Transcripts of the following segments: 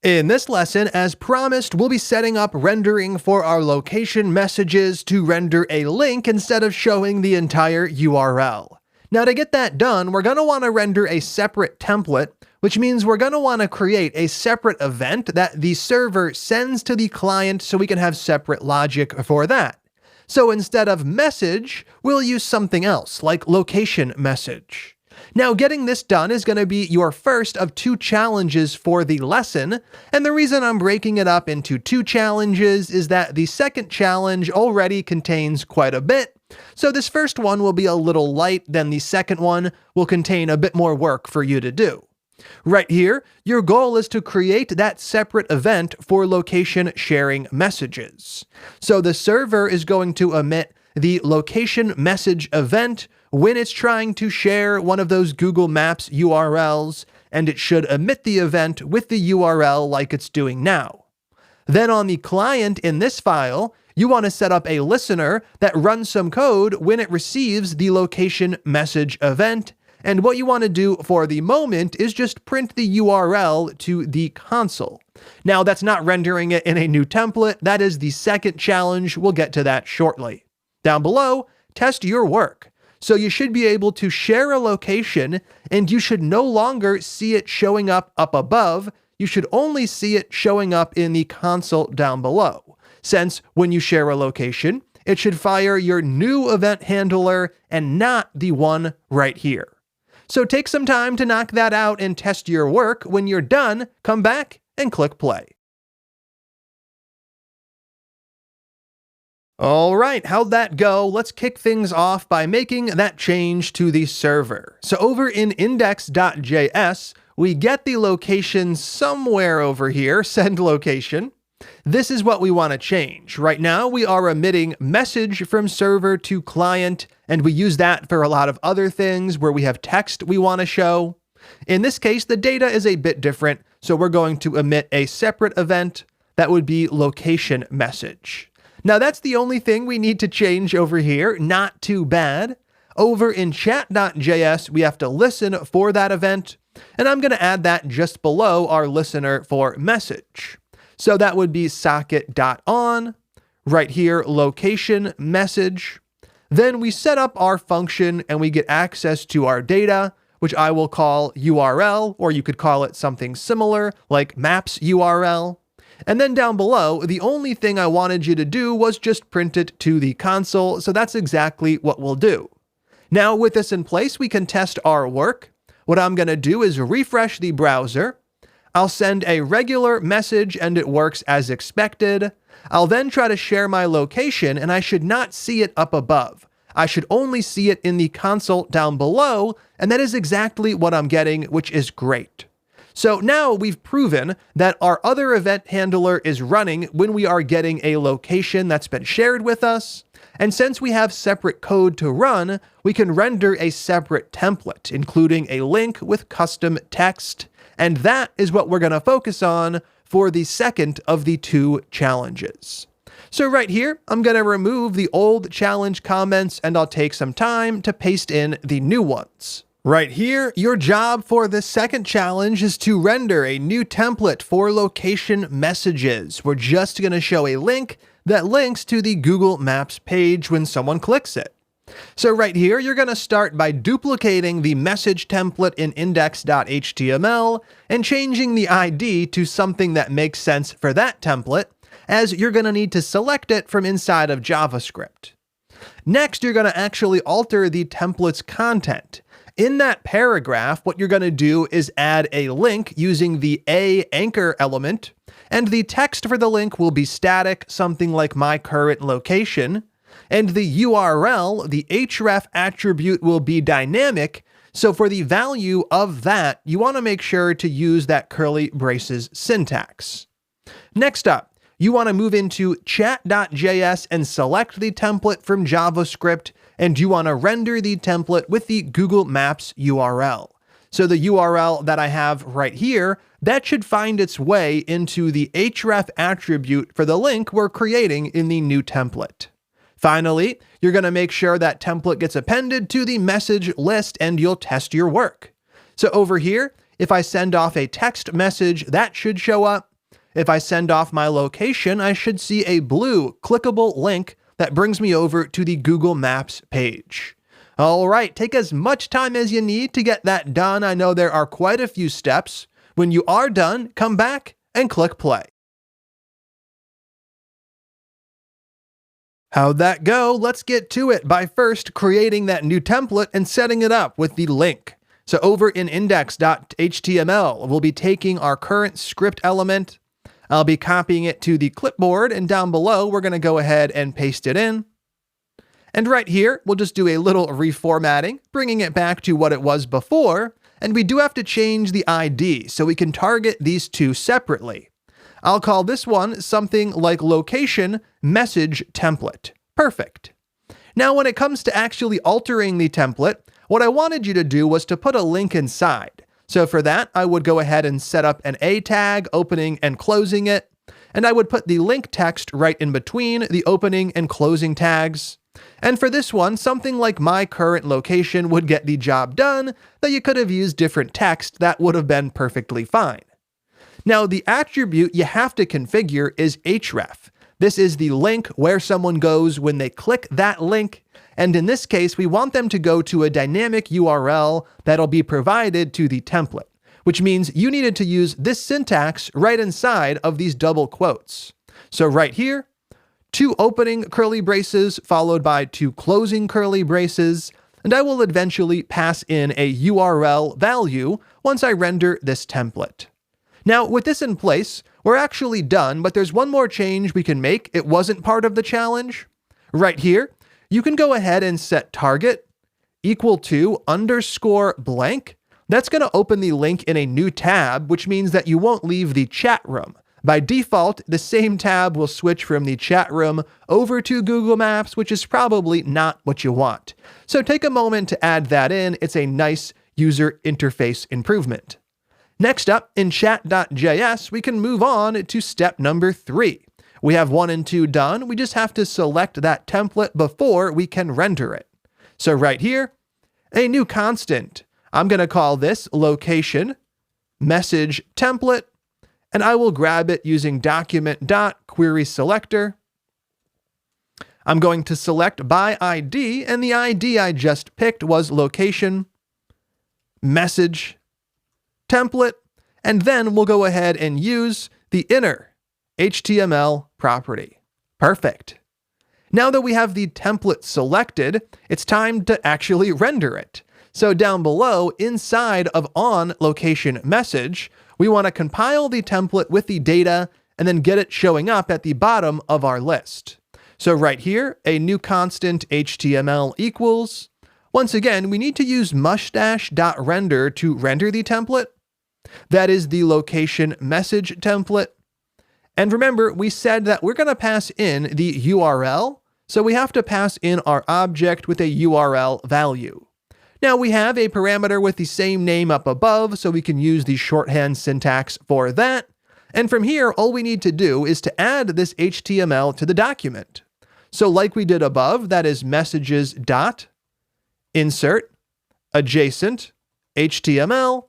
In this lesson, as promised, we'll be setting up rendering for our location messages to render a link instead of showing the entire URL. Now to get that done, we're going to want to render a separate template, which means we're going to want to create a separate event that the server sends to the client so we can have separate logic for that. So instead of message, we'll use something else, like location message. Now, getting this done is going to be your first of 2 challenges for the lesson, and the reason I'm breaking it up into 2 challenges is that the second challenge already contains quite a bit, so this first one will be a little light, then the second one will contain a bit more work for you to do. Right here, your goal is to create that separate event for location sharing messages. So the server is going to emit the location message event when it's trying to share one of those Google Maps URLs, and it should emit the event with the URL like it's doing now. Then on the client in this file, you want to set up a listener that runs some code when it receives the location message event, and what you want to do for the moment is just print the URL to the console. Now that's not rendering it in a new template, that is the second challenge, we'll get to that shortly. Down below, test your work. So you should be able to share a location, and you should no longer see it showing up above, you should only see it showing up in the console down below. Since when you share a location, it should fire your new event handler and not the one right here. So take some time to knock that out and test your work. When you're done, come back and click play. All right, how'd that go? Let's kick things off by making that change to the server. So over in index.js, we get the location somewhere over here, send location. This is what we want to change. Right now, we are emitting message from server to client, and we use that for a lot of other things where we have text we want to show. In this case, the data is a bit different, so we're going to emit a separate event that would be location message. Now that's the only thing we need to change over here, not too bad. Over in chat.js, we have to listen for that event, and I'm going to add that just below our listener for message. So that would be socket.on, right here, location message. Then we set up our function and we get access to our data, which I will call URL, or you could call it something similar like maps URL. And then down below, the only thing I wanted you to do was just print it to the console, so that's exactly what we'll do. Now with this in place, we can test our work. What I'm going to do is refresh the browser. I'll send a regular message and it works as expected. I'll then try to share my location and I should not see it up above. I should only see it in the console down below, and that is exactly what I'm getting, which is great. So now we've proven that our other event handler is running when we are getting a location that's been shared with us. And since we have separate code to run, we can render a separate template, including a link with custom text. And that is what we're going to focus on for the second of the 2 challenges. So right here, I'm going to remove the old challenge comments and I'll take some time to paste in the new ones. Right here, your job for the second challenge is to render a new template for location messages. We're just going to show a link that links to the Google Maps page when someone clicks it. So right here, you're going to start by duplicating the message template in index.html and changing the ID to something that makes sense for that template, as you're going to need to select it from inside of JavaScript. Next, you're going to actually alter the template's content. In that paragraph, what you're going to do is add a link using the A anchor element, and the text for the link will be static, something like my current location, and the URL, the href attribute, will be dynamic, so for the value of that, you want to make sure to use that curly braces syntax. Next up, you want to move into chat.js and select the template from JavaScript, and you want to render the template with the Google Maps URL. So the URL that I have right here, that should find its way into the href attribute for the link we're creating in the new template. Finally, you're going to make sure that template gets appended to the message list and you'll test your work. So over here, if I send off a text message, that should show up. If I send off my location, I should see a blue clickable link that brings me over to the Google Maps page. All right, take as much time as you need to get that done. I know there are quite a few steps. When you are done, come back and click play. How'd that go? Let's get to it by first creating that new template and setting it up with the link. So over in index.html, we'll be taking our current script element. I'll be copying it to the clipboard, and down below, we're going to go ahead and paste it in. And right here, we'll just do a little reformatting, bringing it back to what it was before. And we do have to change the ID so we can target these two separately. I'll call this one something like location message template. Perfect. Now, when it comes to actually altering the template, what I wanted you to do was to put a link inside. So for that, I would go ahead and set up an A tag, opening and closing it. And I would put the link text right in between the opening and closing tags. And for this one, something like my current location would get the job done, though you could have used different text that would have been perfectly fine. Now, the attribute you have to configure is href. This is the link where someone goes when they click that link. And in this case, we want them to go to a dynamic URL that'll be provided to the template, which means you needed to use this syntax right inside of these double quotes. So right here, 2 opening curly braces followed by 2 closing curly braces, and I will eventually pass in a URL value once I render this template. Now, with this in place, we're actually done, but there's one more change we can make. It wasn't part of the challenge. Right here, you can go ahead and set target equal to _blank. That's going to open the link in a new tab, which means that you won't leave the chat room. By default, the same tab will switch from the chat room over to Google Maps, which is probably not what you want. So take a moment to add that in. It's a nice user interface improvement. Next up, in chat.js, we can move on to step number 3. We have 1 and 2 done. We just have to select that template before we can render it. So right here, a new constant. I'm going to call this location message template, and I will grab it using document.querySelector. I'm going to select by ID, and the ID I just picked was location message template, and then we'll go ahead and use the inner HTML property. Perfect. Now that we have the template selected, it's time to actually render it. So down below, inside of on location message, we want to compile the template with the data and then get it showing up at the bottom of our list. So right here, a new constant HTML equals. Once again, we need to use mustache.render to render the template. That is the location message template. And remember, we said that we're going to pass in the URL, so we have to pass in our object with a URL value. Now we have a parameter with the same name up above, so we can use the shorthand syntax for that. And from here, all we need to do is to add this HTML to the document. So like we did above, that is messages dot insert adjacent HTML.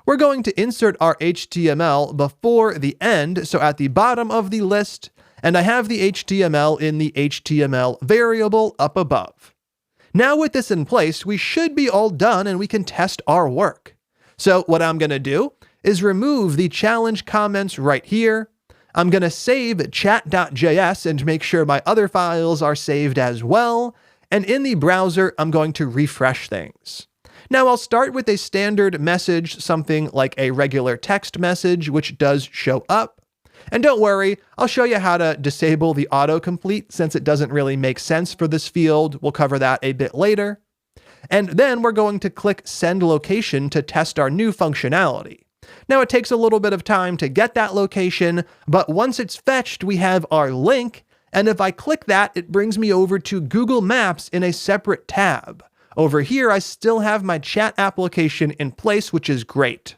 We're going to insert our HTML before the end, so at the bottom of the list, and I have the HTML in the HTML variable up above. Now with this in place, we should be all done and we can test our work. So what I'm going to do is remove the challenge comments right here. I'm going to save chat.js and make sure my other files are saved as well. And in the browser, I'm going to refresh things. Now I'll start with a standard message, something like a regular text message, which does show up. And don't worry, I'll show you how to disable the autocomplete since it doesn't really make sense for this field. We'll cover that a bit later. And then we're going to click send location to test our new functionality. Now it takes a little bit of time to get that location, but once it's fetched, we have our link. And if I click that, it brings me over to Google Maps in a separate tab. Over here, I still have my chat application in place, which is great.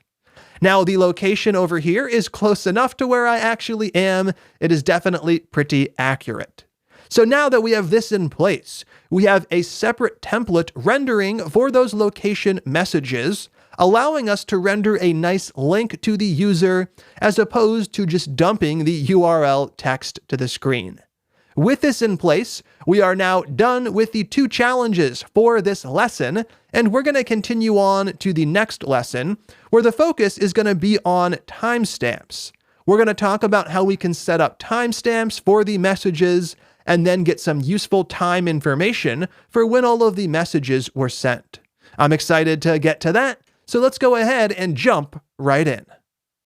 Now, the location over here is close enough to where I actually am. It is definitely pretty accurate. So now that we have this in place, we have a separate template rendering for those location messages. allowing us to render a nice link to the user as opposed to just dumping the URL text to the screen. With this in place, we are now done with the 2 challenges for this lesson, and we're going to continue on to the next lesson, where the focus is going to be on timestamps. We're going to talk about how we can set up timestamps for the messages and then get some useful time information for when all of the messages were sent. I'm excited to get to that, so let's go ahead and jump right in.